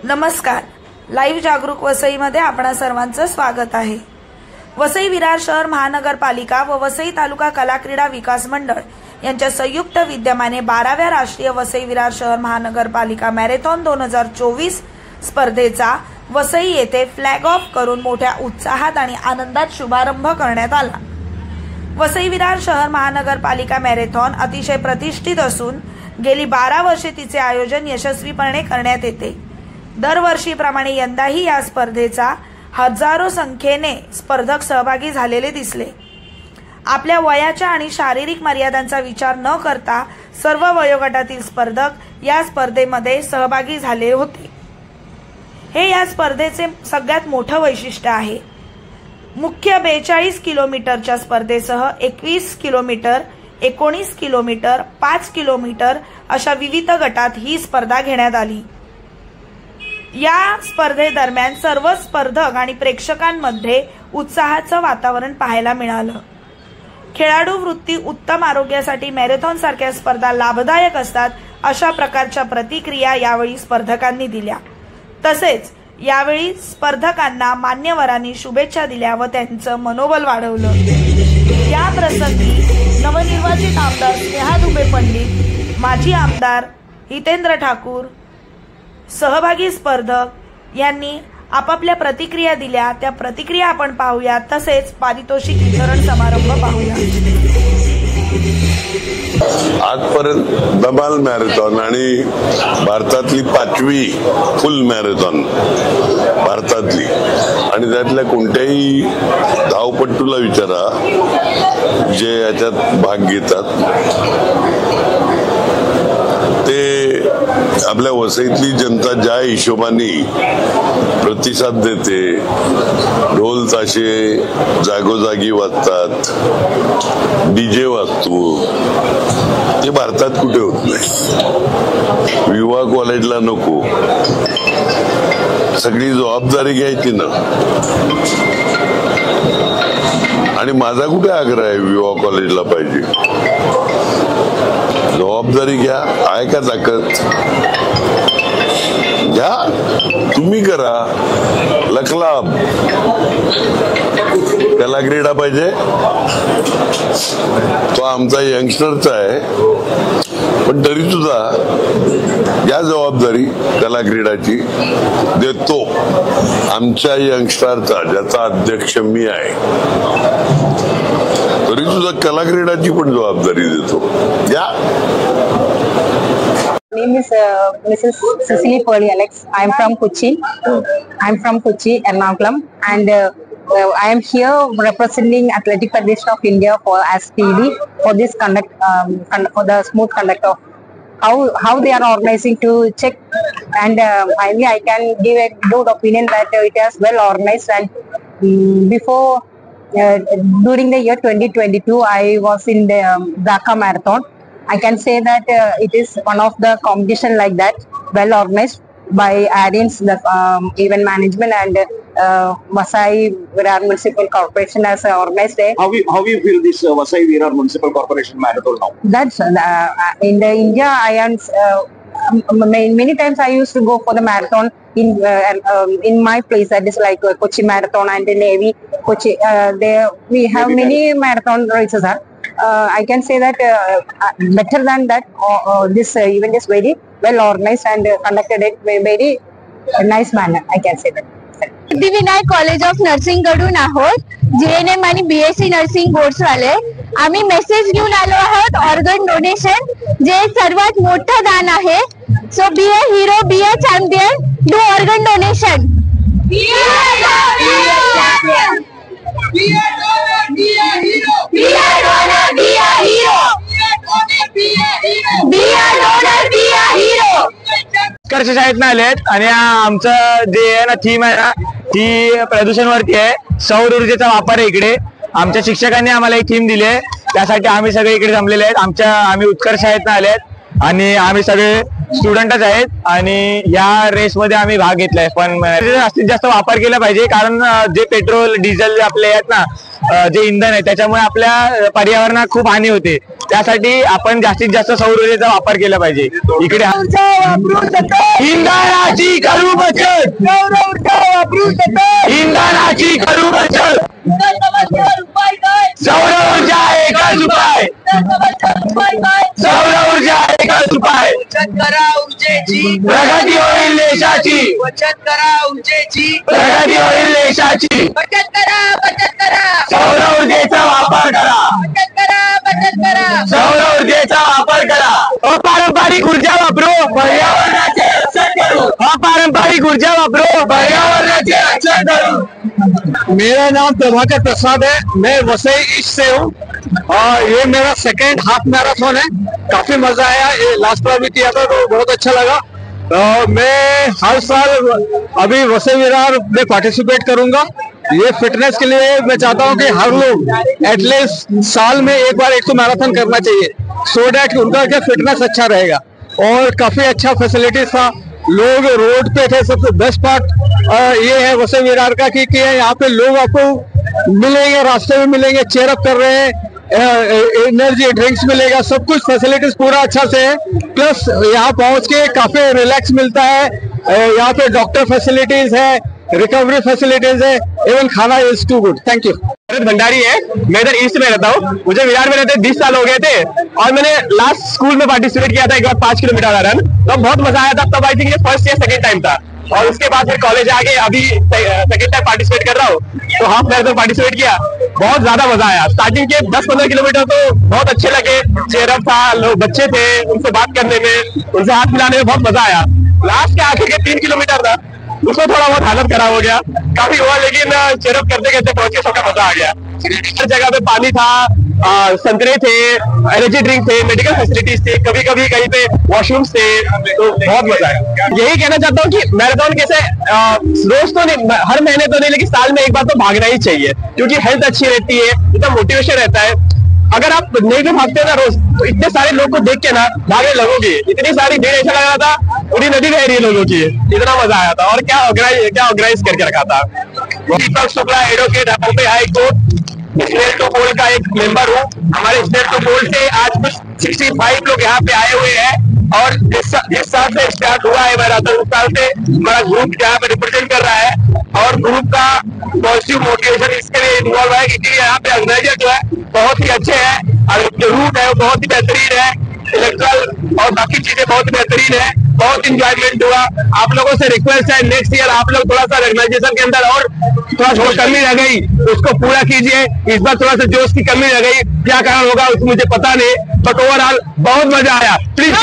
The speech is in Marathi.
नमस्कार, लाईव्ह जागरूक वसईमध्ये आपणा सर्वांचं स्वागत आहे। वसई विरार शहर महानगरपालिका व वसई तालुका कला क्रीडा विकास मंडळ यांच्या संयुक्त विद्यमाने 12व्या राष्ट्रीय वसई विरार शहर महानगरपालिका मॅरेथॉन 2024 स्पर्धेचा वसई येथे फ्लॅग ऑफ करून मोठ्या उत्साहात आणि आनंदात शुभारंभ करण्यात आला। वसई विरार शहर महानगरपालिका मॅरेथॉन अतिशय प्रतिष्ठित असून गेली 12 वर्षे तिचे आयोजन यशस्वीपणे करण्यात येते। दरवर्षीप्रमाणे यंदाही या स्पर्धेचा हजारो संख्येने स्पर्धक सहभागी झालेले दिसले। आपल्या वयाच्या आणि शारीरिक मर्यादांचा विचार न करता सर्व वयोगटातील स्पर्धक या स्पर्धेमध्ये सहभागी झाले होते। हे या स्पर्धेचे सगळ्यात मोठे वैशिष्ट्य आहे। मुख्य 42 किलोमीटरच्या स्पर्धेसह 21 किलोमीटर, 19 किलोमीटर, 5 किलोमीटर अशा विविध गटात ही स्पर्धा घेण्यात आली। या स्पर्धेदरम्यान सर्व स्पर्धक आणि प्रेक्षकांमध्ये उत्साहाचं वातावरण पाहायला मिळालं। खेळाडू वृत्ती उत्तम आरोग्यासाठी मॅरेथॉन सारख्या स्पर्धा लाभदायक असतात अशा प्रकारच्या प्रतिक्रिया यावेळी स्पर्धकांनी दिल्या। तसेच यावेळी स्पर्धकांना मान्यवरांनी शुभेच्छा दिल्या व त्यांचं मनोबल वाढवलं। या प्रसंगी नवनिर्वाचित आमदार स्नेहा दुबे पंडित, माजी आमदार हितेंद्र ठाकूर, सहभागी स्पर्धक यांनी आपापल्या प्रतिक्रिया दिल्या। त्या प्रतिक्रिया आपण पाहूया, तसेच पारितोषिक वितरण समारंभ पाहूया। आजपर्यंत धमाल मॅरेथॉन आणि भारतातली 5वी फुल मॅरेथॉन भारतातली, आणि त्यातल्या कोणत्याही धावपटूला विचारा जे याच्यात भाग घेतात ते आपल्या वसईतली जनता ज्या हिशोबाने प्रतिसाद देते, ढोल ताशे जागोजागी वाजतात, डीजे वाजतो, ते भारतात कुठे होत नाही। विवाह कॉलेजला नको, सगळी जबाबदारी घ्यायची ना। आणि माझा कुठे आग्रह आहे विवाह कॉलेजला पाहिजे? जबाबदारी घ्या, आहे का ताकद घ्या, तुम्ही करा। लखलाभ कला क्रीडा पाहिजे, तो आमचा यंगस्टरचा आहे, पण तरी सुद्धा या जबाबदारी कला क्रीडाची देतो आमच्या यंगस्टरचा, ज्याचा अध्यक्ष मी आहे। तरी सुद्धा कला क्रीडाची पण जबाबदारी देतो या। My name is Mrs. Cecily Pearly Alex. I am from Kochi. Ernakulam, and I am here representing Athletic Federation of India as PD for this for the smooth conduct of how they are organizing to check, and finally I can give a good opinion that it is well organized. And before during the year 2022, I was in the Dhaka Marathon. I can say that it is one of the competition like that, well organized by ARINS, the event management, and Vasai Virar Municipal Corporation has organized it. How you feel this Vasai Virar Municipal Corporation marathon now? That's in the India. I am many times I used to go for the marathon in my place, that is like Kochi Marathon and the Navy Kochi. There we have many marathon races. I can say that better than that, this event is very well organized and conducted in very nice manner. I can say that. Siddhivinayak college of nursing कडून आहोत, JNM आणि BSc नर्सिंग कोर्स वाले। आम्ही मेसेज घेऊन आलो आहोत ऑर्गन डोनेशन, जे सर्वात मोठं दान आहे। So be a hero, be a champion, do organ donation. Be a champion, be a donor, be a hero, be a donor, be a hero, be a donor, be a hero. Utkarsh शाळेतनं आलेत आणि आमचं जे आहे ना थीम आहे ना, ती प्रदूषणवरती आहे। सौर ऊर्जेचा वापर आहे इकडे। आमच्या शिक्षकांनी आम्हाला एक थीम दिली आहे, त्यासाठी आम्ही सगळे इकडे जमलेले आहेत। आम्ही उत्कर्ष शाळेतनं आलेत आणि आम्ही सगळे स्टुडंटच आहेत आणि या रेस मध्ये आम्ही भाग घेतलाय। पण जास्तीत जास्त वापर केला पाहिजे, कारण जे पेट्रोल डिझेल आपले आहेत ना जे इंधन आहे त्याच्यामुळे आपल्या पर्यावरणात खूप हानी होते. त्यासाठी आपण जास्तीत जास्त सौर ऊर्जेचा वापर केला पाहिजे. इकडे इंधनाची करू बचत, इंधनाची करू बचत, सौर ऊर्जा एकच उपाय, सौर ऊर्जा एकच उपाय. प्रगती होईल देशाची, प्रगती होईल देशाची. सौर ऊर्जेचा वापर करा, सौर ऊर्जेचा वापर करा. अपारंपरिक ऊर्जा वापरो, पर्यावरणाचे रक्षण करू. अपारंपरिक ऊर्जा वापरो, पर्यावरणाचे रक्षण करू. मेरा नाम प्रभाकर प्रसाद है, मैं वसई ईस्ट से हूँ और ये मेरा सेकेंड हाफ मैराथन है. काफी मजा आया, ये लास्ट बार भी किया था तो बहुत अच्छा लगा. मैं हर साल अभी वसई विरार में पार्टिसिपेट करूंगा. ये फिटनेस के लिए मैं चाहता हूं कि हर लोग एटलीस्ट साल में एक बार 100 मैराथन करना चाहिए, सो डैट उनका क्या फिटनेस अच्छा रहेगा. और काफी अच्छा फैसिलिटीज था, लोग रोड पे थे. सबसे बेस्ट पार्ट ये है वसई विरार का कि यहाँ पे लोग आपको मिलेंगे, रास्ते में मिलेंगे, चेयर अप कर रहे हैं, एनर्जी ड्रिंक्स मिलेगा, सब कुछ फैसिलिटीज पूरा अच्छा से है. प्लस यहाँ पहुँच के काफी रिलैक्स मिलता है. यहाँ पे डॉक्टर फैसिलिटीज है, रिकवरी फैसिलिटीज है, इवन खाना is too good. Thank you. Bhandari है, मैं इधर ईस्ट में रहता हूँ. मुझे विरार में रहते 20 साल हो गए थे और मैंने लास्ट स्कूल में पार्टिसिपेट किया था एक बार 5 किलोमीटर का रन. तो बहुत मजा आया था. तब आई थिंक ये फर्स्ट या सेकंड टाइम था और उसके बाद फिर कॉलेज आके अभी सेकंड टाइम पार्टिसिपेट कर रहा हूँ. तो हाफ मैराथन पार्टिसिपेट किया, बहुत ज्यादा मजा आया. स्टार्टिंग के 10-15 किलोमीटर तो बहुत अच्छे लगे, चेयरअप था, लोग बच्चे थे, उनसे बात करने में, उनसे हाथ मिलाने में बहुत मजा आया. लास्ट के आखिर के 3 किलोमीटर था, उसमें थोड़ा बहुत हालत खराब हो गया, काफी हुआ, लेकिन चेयरअप करते करते पहुंचे, सबका मजा आ गया. हर जगह पे पानी था, संतरे थे, एनर्जी ड्रिंक थे, मेडिकल फैसिलिटीज थे, कभी कभी कहीं पे वॉशरूम्स थे. तो बहुत मजा आया. यही कहना चाहता हूँ कि मैराथन कैसे रोज तो नहीं, हर महीने तो नहीं, लेकिन साल में एक बार तो भागना ही चाहिए, क्योंकि हेल्थ अच्छी रहती है, इतना मोटिवेशन रहता है. अगर आप नहीं भी भागते ना रोज, तो इतने सारे लोग को देख के ना भागने लगोगे. इतनी सारी भीड़, ऐसा लग रहा था पूरी नदी बह रही है लोगों की. इतना मजा आया था. और क्या ऑर्गेनाइज करके रखा था. दीपक शुक्ला, एडवोकेट, बॉम्बे हाई कोर्ट स्नेल टू गोल्ड का एक मेंबर हूँ. हमारे स्नेल टू गोल्ड से आज कुछ 65 लोग यहाँ पे आए हुए हैं और जिस साल से स्टार्ट हुआ है मैराथन, उस साल से हमारा ग्रुप यहाँ पे रिप्रेजेंट कर रहा है और ग्रुप का पॉजिटिव मोटिवेशन इसके लिए इन्वॉल्व है क्योंकि यहाँ पे ऑर्गेनाइजर जो है बहुत ही अच्छे हैं और जो रूट है वो बहुत ही बेहतरीन है. इलेक्ट्रल और बाकी चीजें बहुत बेहतरीन है. बहुत इंजॉयमेंट हुआ. आप लोगों से रिक्वेस्ट है, नेक्स्ट ईयर आप लोग थोड़ा सा ऑर्गेनाइजेशन के अंदर और थोड़ा जो कमी रह गई उसको पूरा कीजिए. इस बार थोड़ा सा जोश की कमी रह गई, क्या कारण होगा उसको मुझे पता नहीं, बट ओवरऑल बहुत मजा आया. प्लीज